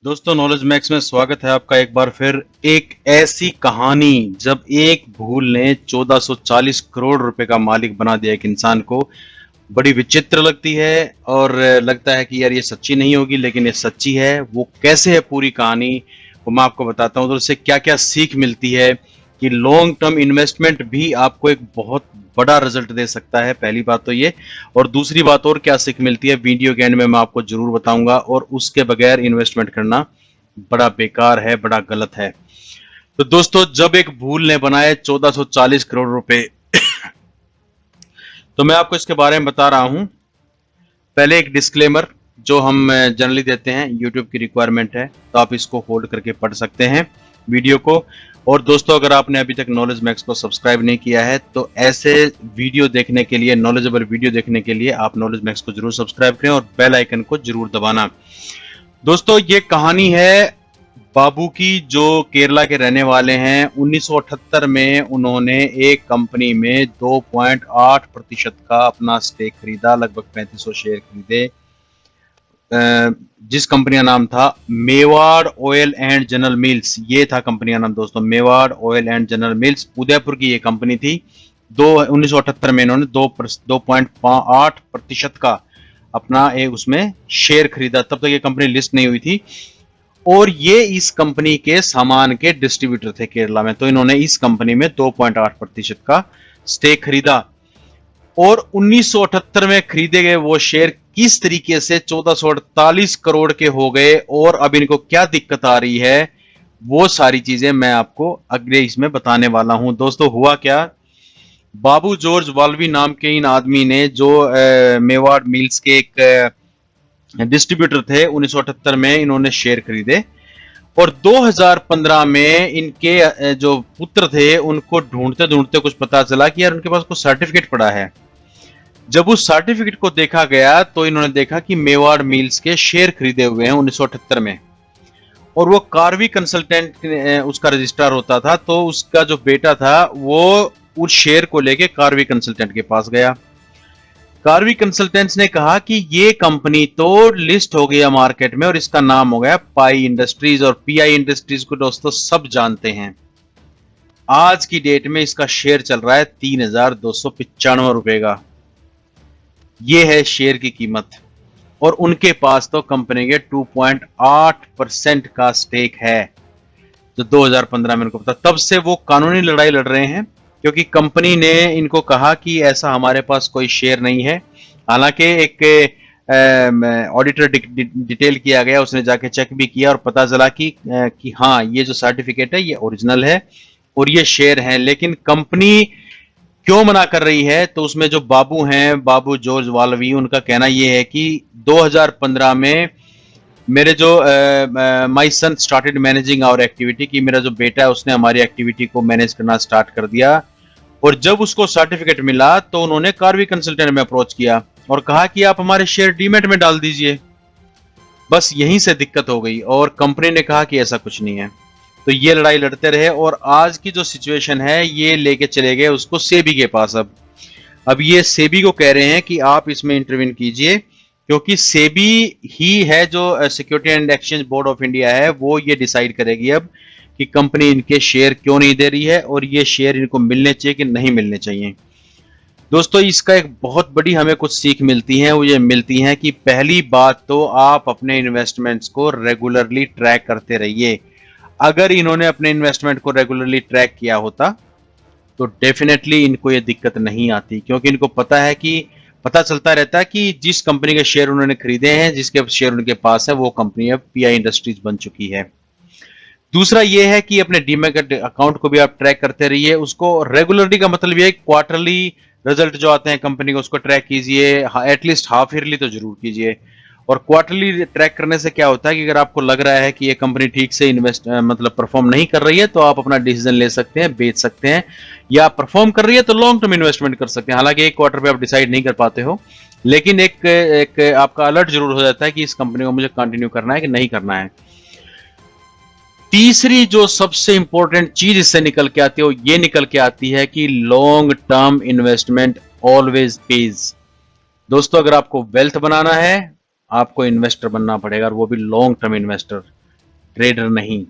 दोस्तों, knowledge max में स्वागत है आपका एक बार फिर। एक ऐसी कहानी जब एक भूल ने 1440 करोड़ रुपए का मालिक बना दिया एक इंसान को, बड़ी विचित्र लगती है। और लगता है कि यार ये सच्ची नहीं होगी, लेकिन ये सच्ची है। वो कैसे है पूरी कहानी, वो मैं आपको बताता हूँ। तो उससे क्या क्या सीख मिलती है कि लॉन्ग टर्म इन्वेस्टमेंट भी आपको एक बहुत बड़ा रिजल्ट दे सकता है, पहली बात तो ये। और दूसरी बात और क्या सीख मिलती है, वीडियो के एंड में मैं आपको जरूर बताऊंगा। और उसके बगैर इन्वेस्टमेंट करना बड़ा बेकार है, बड़ा गलत है। तो दोस्तों, जब एक भूल ने बनाए 1440 करोड़ रुपए, तो मैं आपको इसके बारे में बता रहा हूं। पहले एक डिस्क्लेमर जो हम जनरली देते हैं, यूट्यूब की रिक्वायरमेंट है, तो आप इसको होल्ड करके पढ़ सकते हैं वीडियो को। और दोस्तों, अगर आपने अभी तक नॉलेज मैक्स को सब्सक्राइब नहीं किया है, तो ऐसे वीडियो देखने के लिए, नॉलेजेबल वीडियो देखने के लिए आप नॉलेज मैक्स को जरूर सब्सक्राइब करें और बेल आइकन को जरूर दबाना। दोस्तों, ये कहानी है बाबू की, जो केरला के रहने वाले हैं। 1978 में उन्होंने एक कंपनी में 2.8% का अपना स्टेक खरीदा, लगभग 3500 शेयर खरीदे, जिस कंपनी का नाम था Mewar oil and general mills. ये था कंपनी का नाम दोस्तों, Mewar oil and general mills. Udaipur की ये कंपनी थी। 1978 में इन्होंने 2.8% का अपना एक उसमें शेयर खरीदा। तब तक ये कंपनी लिस्ट नहीं हुई थी, और ये इस कंपनी के सामान के डिस्ट्रीब्यूटर थे केरला में। तो इन्होंने इस कंपनी में 2.8% का स्टेक खरीदा। और 1978 में खरीदे गए वो शेयर किस तरीके से 1448 करोड़ के हो गए, और अब इनको क्या दिक्कत आ रही है, वो सारी चीजें मैं आपको अगले इसमें बताने वाला हूं। दोस्तों, हुआ क्या, बाबू जॉर्ज वाल्वी नाम के इन आदमी ने, जो मेवाड़ मिल्स के एक डिस्ट्रीब्यूटर थे, 1978 में इन्होंने शेयर खरीदे। और 2015 में इनके जो पुत्र थे, उनको ढूंढते ढूंढते कुछ पता चला कि यार उनके पास कुछ सर्टिफिकेट पड़ा है। जब उस सर्टिफिकेट को देखा गया, तो इन्होंने देखा कि मेवाड़ मिल्स के शेयर खरीदे हुए हैं 1978 में। और वो कार्वी कंसल्टेंट उसका रजिस्ट्रार होता था। तो उसका जो बेटा था, वो उस शेयर को लेके कार्वी कंसल्टेंट के पास गया। कार्वी कंसल्टेंट्स ने कहा कि ये कंपनी तो लिस्ट हो गया मार्केट में, और इसका नाम हो गया पाई इंडस्ट्रीज। और पीआई इंडस्ट्रीज को दोस्तों सब जानते हैं। आज की डेट में इसका शेयर चल रहा है 3295 रुपए का। ये है शेयर की कीमत। और उनके पास तो कंपनी के 2.8% का स्टेक है, जो 2015 में उनको पता। तब से वो कानूनी लड़ाई लड़ रहे हैं, क्योंकि कंपनी ने इनको कहा कि ऐसा हमारे पास कोई शेयर नहीं है। हालांकि एक ऑडिटर डिटेल किया गया, उसने जाके चेक भी किया और पता चला कि हाँ, ये जो सर्टिफिकेट है ये ओरिजिनल है और ये शेयर हैं। लेकिन कंपनी क्यों मना कर रही है, तो उसमें जो बाबू हैं, बाबू जॉर्ज वाल्वी, उनका कहना यह है कि 2015 में मेरे जो my son started managing our activity, की मेरा जो बेटा है उसने हमारी एक्टिविटी को मैनेज करना स्टार्ट कर दिया। और जब उसको सर्टिफिकेट मिला, तो उन्होंने कार्वी कंसल्टेंट में अप्रोच किया और कहा कि आप हमारे शेयर डीमेट में डाल दीजिए। बस यहीं से दिक्कत हो गई, और कंपनी ने कहा कि ऐसा कुछ नहीं है। तो ये लड़ाई लड़ते रहे, और आज की जो सिचुएशन है, ये लेके चले गए उसको सेबी के पास। अब ये सेबी को कह रहे हैं कि आप इसमें इंटरवीन कीजिए, क्योंकि सेबी ही है जो security and exchange board of India है, वो ये डिसाइड करेगी अब कि कंपनी इनके शेयर क्यों नहीं दे रही है, और ये शेयर इनको मिलने चाहिए कि नहीं मिलने चाहिए। दोस्तों, इसका एक बहुत बड़ी हमें कुछ सीख मिलती है। वो ये मिलती है कि पहली बात तो आप अपने इन्वेस्टमेंट्स को रेगुलरली ट्रैक करते रहिए। अगर इन्होंने अपने इन्वेस्टमेंट को रेगुलरली ट्रैक किया होता, तो डेफिनेटली इनको ये दिक्कत नहीं आती, क्योंकि इनको पता है कि पता चलता रहता है कि जिस कंपनी के शेयर उन्होंने खरीदे हैं, जिसके शेयर उनके पास है, वो कंपनी अब पीआई इंडस्ट्रीज बन चुकी है। दूसरा ये है कि अपने डीमैट अकाउंट को भी आप ट्रैक करते रहिए। उसको रेगुलरली का मतलब ये है, क्वार्टरली रिजल्ट जो आते हैं कंपनी को, उसको ट्रैक कीजिए। एटलीस्ट हाफ ईयरली तो जरूर कीजिए। और क्वार्टरली ट्रैक करने से क्या होता है कि अगर आपको लग रहा है कि ये कंपनी ठीक से इन्वेस्ट मतलब परफॉर्म नहीं कर रही है, तो आप अपना डिसीजन ले सकते हैं, बेच सकते हैं। या परफॉर्म कर रही है तो लॉन्ग टर्म इन्वेस्टमेंट कर सकते हैं। हालांकि एक क्वार्टर पे आप डिसाइड नहीं कर पाते हो, लेकिन एक आपका अलर्ट जरूर हो जाता है कि इस कंपनी को मुझे कंटिन्यू करना है कि नहीं करना है। तीसरी जो सबसे इंपॉर्टेंट चीज इससे निकल के आती है, वो ये निकल के आती है कि long term investment always page. दोस्तों, अगर आपको वेल्थ बनाना है, आपको इन्वेस्टर बनना पड़ेगा, और वो भी लॉन्ग टर्म इन्वेस्टर। ट्रेडर नहीं।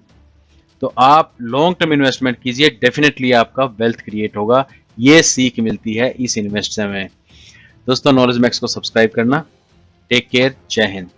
तो आप लॉन्ग टर्म इन्वेस्टमेंट कीजिए, डेफिनेटली आपका वेल्थ क्रिएट होगा। ये सीख मिलती है इस इन्वेस्ट में। दोस्तों, नॉलेज मैक्स को सब्सक्राइब करना। टेक केयर, जय हिंद।